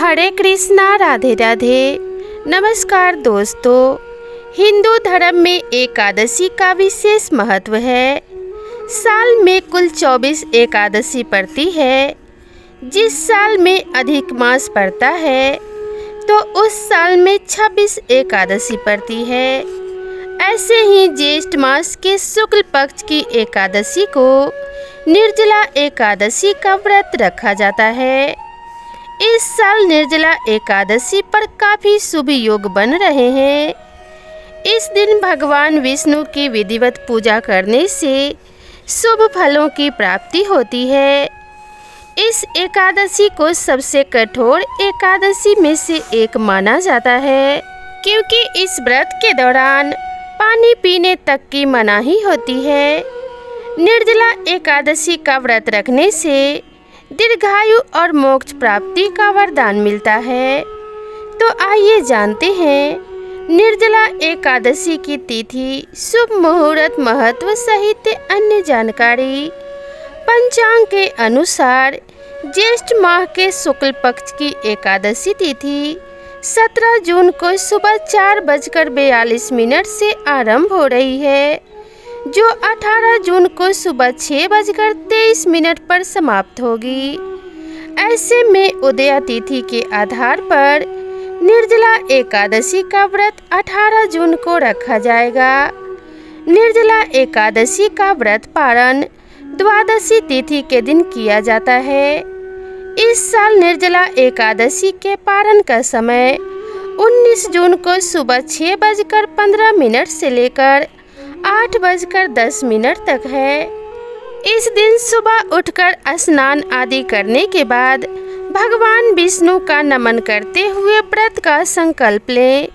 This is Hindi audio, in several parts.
हरे कृष्णा, राधे राधे। नमस्कार दोस्तों, हिंदू धर्म में एकादशी का विशेष महत्व है। साल में कुल 24 एकादशी पड़ती है। जिस साल में अधिक मास पड़ता है तो उस साल में 26 एकादशी पड़ती है। ऐसे ही ज्येष्ठ मास के शुक्ल पक्ष की एकादशी को निर्जला एकादशी का व्रत रखा जाता है। इस साल निर्जला एकादशी पर काफ़ी शुभ योग बन रहे हैं। इस दिन भगवान विष्णु की विधिवत पूजा करने से शुभ फलों की प्राप्ति होती है। इस एकादशी को सबसे कठोर एकादशी में से एक माना जाता है, क्योंकि इस व्रत के दौरान पानी पीने तक की मनाही होती है। निर्जला एकादशी का व्रत रखने से दीर्घायु और मोक्ष प्राप्ति का वरदान मिलता है। तो आइए जानते हैं निर्जला एकादशी की तिथि, शुभ मुहूर्त, महत्व सहित अन्य जानकारी। पंचांग के अनुसार ज्येष्ठ माह के शुक्ल पक्ष की एकादशी तिथि 17 जून को सुबह 4:42 से आरंभ हो रही है, जो 18 जून को सुबह 6:23 पर समाप्त होगी। ऐसे में उदया तिथि के आधार पर निर्जला एकादशी का व्रत 18 जून को रखा जाएगा। निर्जला एकादशी का व्रत पारण द्वादशी तिथि के दिन किया जाता है। इस साल निर्जला एकादशी के पारण का समय 19 जून को सुबह 6:15 से लेकर 8:10 तक है। इस दिन सुबह उठकर स्नान आदि करने के बाद भगवान विष्णु का नमन करते हुए व्रत का संकल्प लें।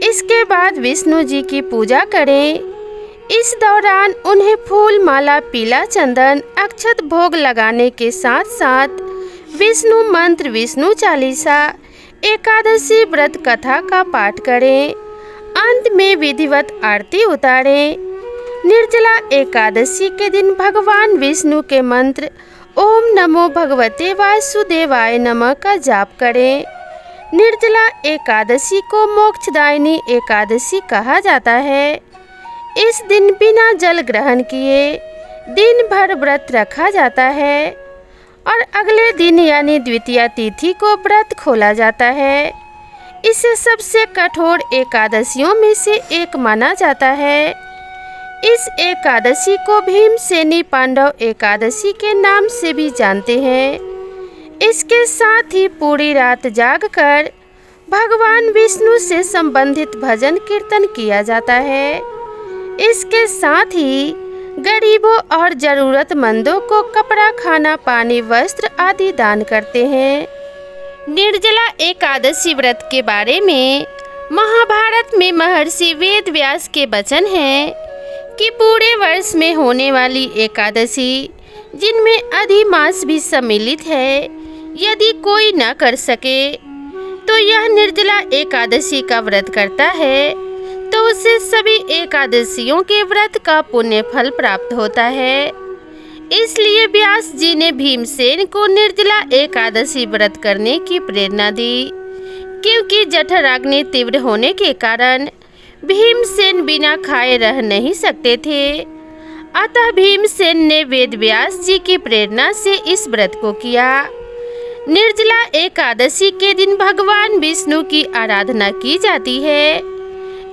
इसके बाद विष्णु जी की पूजा करें। इस दौरान उन्हें फूल माला, पीला चंदन, अक्षत भोग लगाने के साथ साथ विष्णु मंत्र, विष्णु चालीसा, एकादशी व्रत कथा का पाठ करें। अंत में विधिवत आरती उतारें। निर्जला एकादशी के दिन भगवान विष्णु के मंत्र ओम नमो भगवते वासुदेवाय नमः का जाप करें। निर्जला एकादशी को मोक्षदायिनी एकादशी कहा जाता है। इस दिन बिना जल ग्रहण किए दिन भर व्रत रखा जाता है और अगले दिन यानी द्वितीया तिथि को व्रत खोला जाता है। इसे सबसे कठोर एकादशियों में से एक माना जाता है। इस एकादशी को भीमसेनी पांडव एकादशी के नाम से भी जानते हैं। इसके साथ ही पूरी रात जागकर भगवान विष्णु से संबंधित भजन कीर्तन किया जाता है। इसके साथ ही गरीबों और जरूरतमंदों को कपड़ा, खाना, पानी, वस्त्र आदि दान करते हैं। निर्जला एकादशी व्रत के बारे में महाभारत में महर्षि वेद व्यास के वचन हैं कि पूरे वर्ष में होने वाली एकादशी, जिनमें अधिमास भी सम्मिलित है, यदि कोई न कर सके तो यह निर्जला एकादशी का व्रत करता है तो उसे सभी एकादशियों के व्रत का पुण्य फल प्राप्त होता है। इसलिए व्यास जी ने भीमसेन को निर्जला एकादशी व्रत करने की प्रेरणा दी, क्योंकि जठराग्नि तीव्र होने के कारण भीमसेन बिना खाए रह नहीं सकते थे। अतः भीमसेन ने वेद व्यास जी की प्रेरणा से इस व्रत को किया। निर्जला एकादशी के दिन भगवान विष्णु की आराधना की जाती है।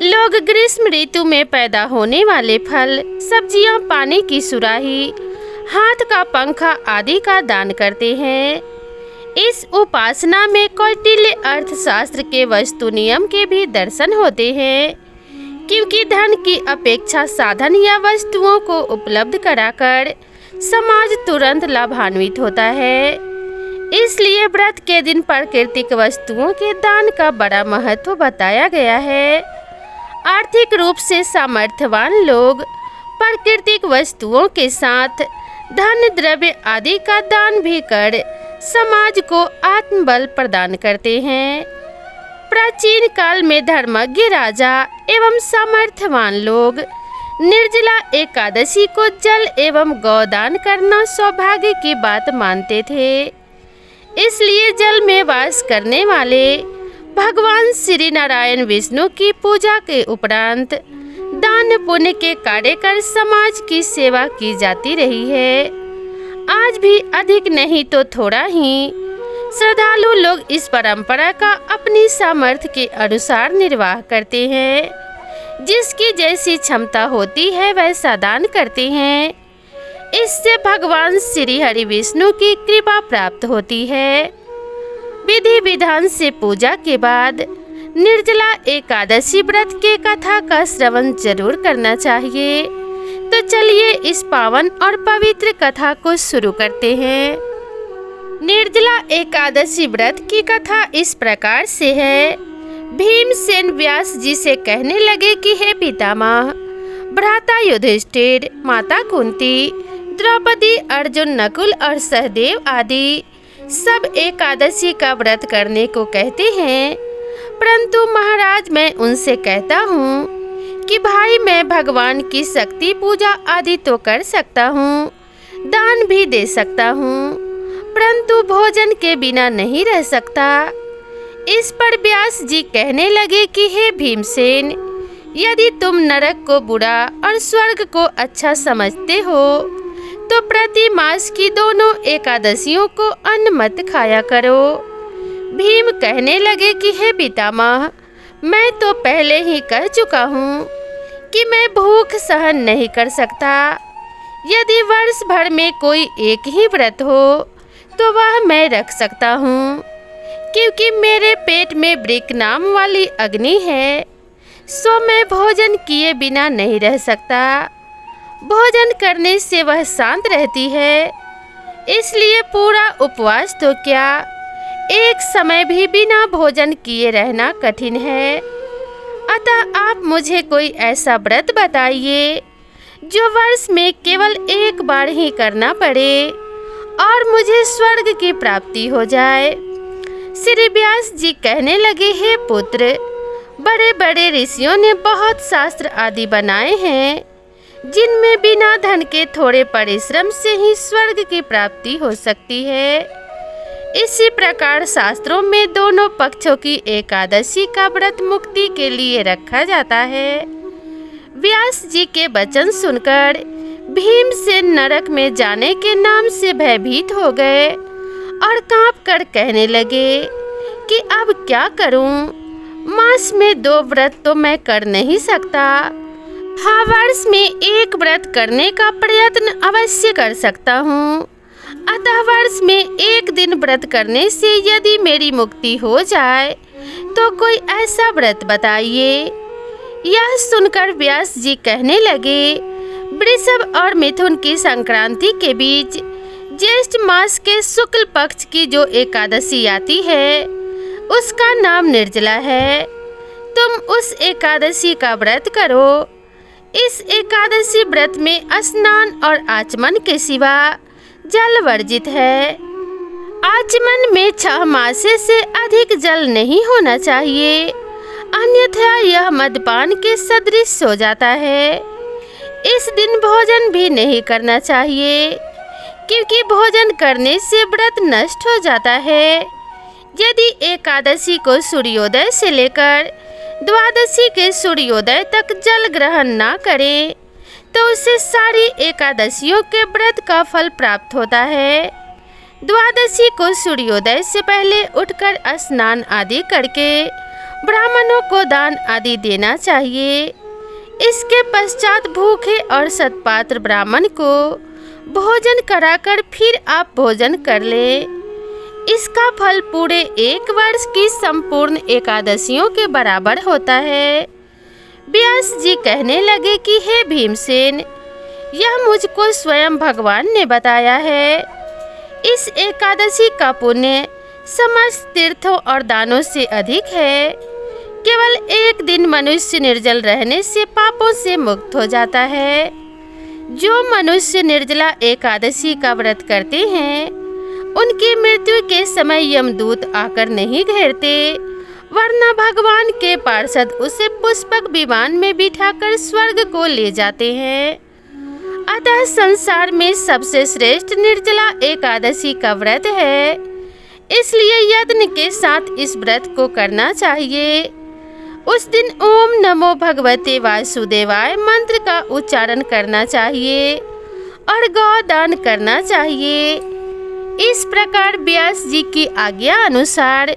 लोग ग्रीष्म ऋतु में पैदा होने वाले फल, सब्जियां, पानी की सुराही, हाथ का पंखा आदि का दान करते हैं। इस उपासना में कौटिल्य अर्थशास्त्र के वस्तु नियम के भी दर्शन होते हैं, क्योंकि धन की अपेक्षा साधन या वस्तुओं को उपलब्ध कराकर समाज तुरंत लाभान्वित होता है। इसलिए व्रत के दिन प्राकृतिक वस्तुओं के दान का बड़ा महत्व बताया गया है। आर्थिक रूप से सामर्थ्यवान लोग प्राकृतिक वस्तुओं के साथ धन, द्रव्य आदि का दान भी कर समाज को आत्मबल प्रदान करते हैं। प्राचीन काल में धर्मज्ञ राजा एवं सामर्थ्यवान लोग निर्जला एकादशी को जल एवं गौदान करना सौभाग्य की बात मानते थे। इसलिए जल में वास करने वाले भगवान श्री नारायण विष्णु की पूजा के उपरांत दान पुण्य के कार्य कर समाज की सेवा की जाती रही है। आज भी अधिक नहीं तो थोड़ा ही श्रद्धालु लोग इस परंपरा का अपनी सामर्थ्य के अनुसार निर्वाह करते हैं। जिसकी जैसी क्षमता होती है वैसा दान करते हैं। इससे भगवान श्री हरि विष्णु की कृपा प्राप्त होती है। विधि विधान से पूजा के बाद निर्जला एकादशी व्रत के कथा का श्रवण जरूर करना चाहिए। तो चलिए इस पावन और पवित्र कथा को शुरू करते हैं। निर्जला एकादशी व्रत की कथा इस प्रकार से है। भीमसेन व्यास जी से कहने लगे कि हे पितामह, भ्राता युधिष्ठिर, माता कुंती, द्रौपदी, अर्जुन, नकुल और सहदेव आदि सब एकादशी का व्रत करने को कहते हैं, परंतु महाराज मैं उनसे कहता हूँ कि भाई मैं भगवान की शक्ति पूजा आदि तो कर सकता हूँ, दान भी दे सकता हूँ, परंतु भोजन के बिना नहीं रह सकता। इस पर व्यास जी कहने लगे कि हे भीमसेन, यदि तुम नरक को बुरा और स्वर्ग को अच्छा समझते हो तो प्रति मास की दोनों एकादशियों को अन्न मत खाया करो। भीम कहने लगे कि हे पितामह, मैं तो पहले ही कह चुका हूँ कि मैं भूख सहन नहीं कर सकता। यदि वर्ष भर में कोई एक ही व्रत हो तो वह मैं रख सकता हूँ, क्योंकि मेरे पेट में वृक नाम वाली अग्नि है, सो मैं भोजन किए बिना नहीं रह सकता। भोजन करने से वह शांत रहती है, इसलिए पूरा उपवास तो क्या, एक समय भी बिना भोजन किए रहना कठिन है। अतः आप मुझे कोई ऐसा व्रत बताइए जो वर्ष में केवल एक बार ही करना पड़े और मुझे स्वर्ग की प्राप्ति हो जाए। श्री व्यास जी कहने लगे, हे पुत्र, बड़े बड़े ऋषियों ने बहुत शास्त्र आदि बनाए हैं जिनमें बिना धन के थोड़े परिश्रम से ही स्वर्ग की प्राप्ति हो सकती है। इसी प्रकार शास्त्रों में दोनों पक्षों की एकादशी का व्रत मुक्ति के लिए रखा जाता है। व्यास जी के वचन सुनकर भीम से नरक में जाने के नाम से भयभीत हो गए और कांप कर कहने लगे कि अब क्या करूं? मास में 2 व्रत तो मैं कर नहीं सकता। हाँ, वर्ष में एक व्रत करने का प्रयत्न अवश्य कर सकता हूँ। अतः वर्ष में एक दिन व्रत करने से यदि मेरी मुक्ति हो जाए तो कोई ऐसा व्रत बताइए। यह सुनकर व्यास जी कहने लगे, वृषभ और मिथुन की संक्रांति के बीच ज्येष्ठ मास के शुक्ल पक्ष की जो एकादशी आती है उसका नाम निर्जला है। तुम उस एकादशी का व्रत करो। इस एकादशी व्रत में स्नान और आचमन के सिवा जल वर्जित है। आचमन में 6 मासे से अधिक जल नहीं होना चाहिए, अन्यथा यह मद्यपान के सदृश हो जाता है। इस दिन भोजन भी नहीं करना चाहिए, क्योंकि भोजन करने से व्रत नष्ट हो जाता है। यदि एकादशी को सूर्योदय से लेकर द्वादशी के सूर्योदय तक जल ग्रहण ना करें तो उसे सारी एकादशियों के व्रत का फल प्राप्त होता है। द्वादशी को सूर्योदय से पहले उठकर स्नान आदि करके ब्राह्मणों को दान आदि देना चाहिए। इसके पश्चात भूखे और सत्पात्र ब्राह्मण को भोजन कराकर फिर आप भोजन कर ले। इसका फल पूरे 1 वर्ष की संपूर्ण एकादशियों के बराबर होता है। व्यास जी कहने लगे कि हे भीमसेन, यह मुझको स्वयं भगवान ने बताया है। इस एकादशी का पुण्य समस्त तीर्थों और दानों से अधिक है। केवल एक दिन मनुष्य निर्जल रहने से पापों से मुक्त हो जाता है। जो मनुष्य निर्जला एकादशी का व्रत करते हैं उनकी मृत्यु के समय यमदूत आकर नहीं घेरते, वरना भगवान के पार्षद उसे पुष्पक विमान में बिठाकर स्वर्ग को ले जाते हैं। अतः संसार में सबसे श्रेष्ठ निर्जला एकादशी का व्रत है। इसलिए यत्न के साथ इस व्रत को करना चाहिए। उस दिन ओम नमो भगवते वासुदेवाय मंत्र का उच्चारण करना चाहिए और गौदान करना चाहिए। इस प्रकार व्यास जी की आज्ञा अनुसार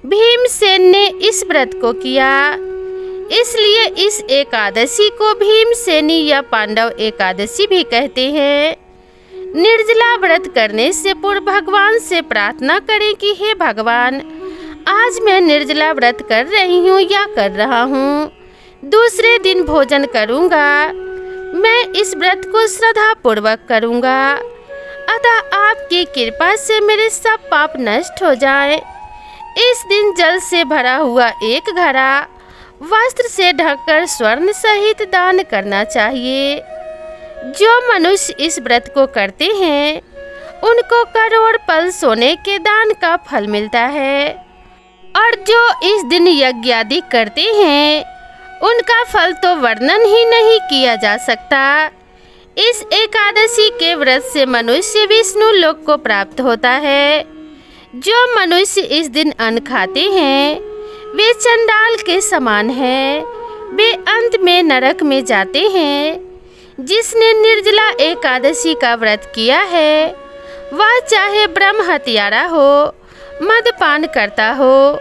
भीमसेन ने इस व्रत को किया। इसलिए इस एकादशी को भीमसेनी या पांडव एकादशी भी कहते हैं। निर्जला व्रत करने से पूर्व भगवान से प्रार्थना करें कि हे भगवान, आज मैं निर्जला व्रत कर रही हूँ या कर रहा हूँ, दूसरे दिन भोजन करूँगा। मैं इस व्रत को श्रद्धा पूर्वक करूँगा, अतः आपकी कृपा से मेरे सब पाप नष्ट हो जाए। इस दिन जल से भरा हुआ एक घड़ा वस्त्र से ढककर स्वर्ण सहित दान करना चाहिए। जो मनुष्य इस व्रत को करते हैं उनको करोड़ पल सोने के दान का फल मिलता है, और जो इस दिन यज्ञ आदि करते हैं उनका फल तो वर्णन ही नहीं किया जा सकता। इस एकादशी के व्रत से मनुष्य विष्णु लोक को प्राप्त होता है। जो मनुष्य इस दिन अन्न खाते हैं वे चंडाल के समान हैं, वे अंत में नरक में जाते हैं। जिसने निर्जला एकादशी का व्रत किया है वह चाहे ब्रह्म हत्यारा हो, मदपान करता हो,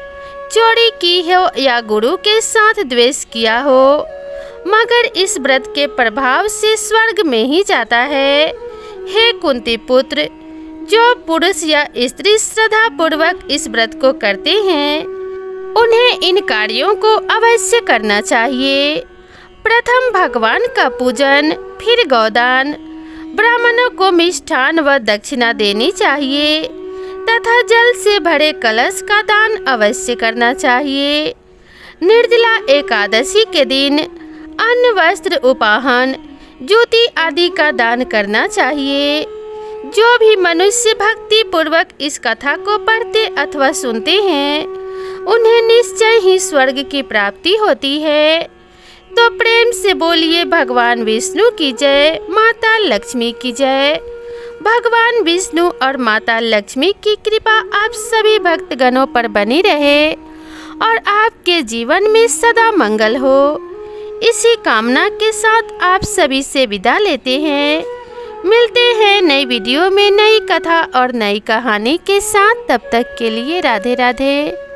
चोरी की हो या गुरु के साथ द्वेष किया हो, मगर इस व्रत के प्रभाव से स्वर्ग में ही जाता है। हे कुंती पुत्र, जो पुरुष या स्त्री श्रद्धा पूर्वक इस व्रत को करते हैं उन्हें इन कार्यों को अवश्य करना चाहिए। प्रथम भगवान का पूजन, फिर गौदान, ब्राह्मणों को मिष्ठान व दक्षिणा देनी चाहिए तथा जल से भरे कलश का दान अवश्य करना चाहिए। निर्जला एकादशी के दिन अन्न, वस्त्र, उपाहन, ज्योति आदि का दान करना चाहिए। जो भी मनुष्य भक्ति पूर्वक इस कथा को पढ़ते अथवा सुनते हैं उन्हें निश्चय ही स्वर्ग की प्राप्ति होती है। तो प्रेम से बोलिए भगवान विष्णु की जय, माता लक्ष्मी की जय। भगवान विष्णु और माता लक्ष्मी की कृपा आप सभी भक्तगणों पर बनी रहे और आपके जीवन में सदा मंगल हो। इसी कामना के साथ आप सभी से विदा लेते हैं। मिलते हैं नई वीडियो में नई कथा और नई कहानी के साथ। तब तक के लिए राधे राधे।